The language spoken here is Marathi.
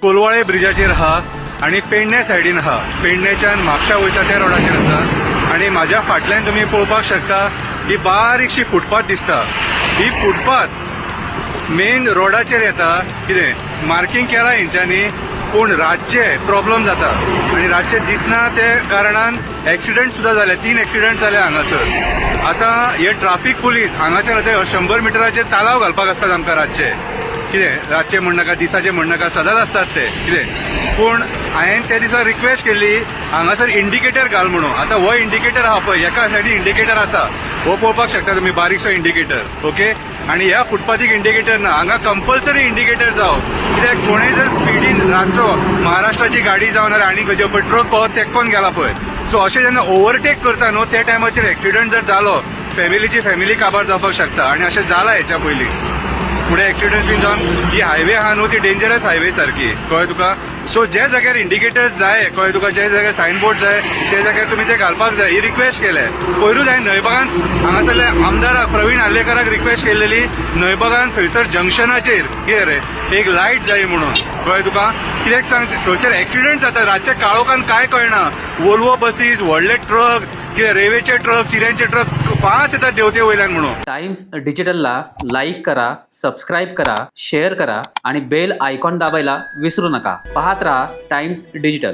कोलवाळे ब्रिजाचेर आहा आणि पेडणे सायडीन आहा. पेडणेच्यान म्हापशा वयता त्या रोडाचेर आसा आणि म्हाज्या फाटल्यान तुमी पळोवपाक शकता ही बारीकशी फुटपाथ दिसता. ही फुटपाथ मेन रोडाचेर येता. कितें मार्किंग केला हेंच्यांनी, पूण रातचे प्रॉब्लम जाता आणि रातचे दिसना ते कारणान एक्सिडंट सुद्धा जाले. 3 एक्सिडंट जाले हांगासर. आतां हे ट्राफीक पुलीस हांगाच्यान आतां 100 मिटराचेर तालाव घालपाक आसतात आमकां रातचे. कितें रातचे म्हणनाका, दिसाचे म्हणनाका, सदांच असतात ते. कितें पूण हांवें त्या दिसा रिक्वेस्ट केल्ली हांगासर इंडिकेटर घाल म्हणून. आतां हो इंडिकेटर आहा पळय, एका सायडीन इंडिकेटर आसा, हो पळोवपाक शकता तुमी, बारीकसो इंडिकेटर. ओके, आणि ह्या फुटपाथीक इंडिकेटर ना, हांगा कंपल्सरी इंडिकेटर जावं. कित्याक कोणेय जर स्पिडीन रातचो महाराष्ट्राची गाडी जावन नाल्यार आनी खंयचे पळय ट्रक पावत तेक्कोन गेला पळय, सो अशें जेन्ना ओव्हरटेक करता न्हू त्या टायमाचेर एक्सिडंट जर जालो, फॅमिली काबार जावपाक शकता. आणि अशें जालां हेच्या पयलीं. फुडें एक्सिडंट बी जावन ही हायवे आहा न्हू ती डेंजरस हायवे सारकी, कळ्ळें तुका. सो जे जाग्यार इंडिकेटर्स जाय, कळ्ळें तुका, जे जाग्यार सायनबोर्ड जाय ते जाग्यार तुमी ते घालपाक जाय. ही रिक्वेस्ट केल्या पयरूच हांवें नळबागान हांगासरल्या आमदार प्रवीण आर्लेकराक रिक्वेस्ट केल्लेली, नळबागान थंयसर जंक्शनाचेर कितें रे एक लायट जाय म्हणून, कळ्ळें तुका. कित्याक सांग, थंयसर एक्सिडंट जाता रातच्या काळोखान, काय कळना. वोल्वो बसीस, व्हडले ट्रक, कितें रेल्वेचे ट्रक, चिऱ्यांचे ट्रक फास्ट येतात देवते वयल्यान म्हणून. टाइम्स डिजिटलला लाईक करा, सबस्क्राईब करा, शेअर करा आणि बेल आयकॉन दाबायला विसरू नका. पाहत राहा टाइम्स डिजिटल.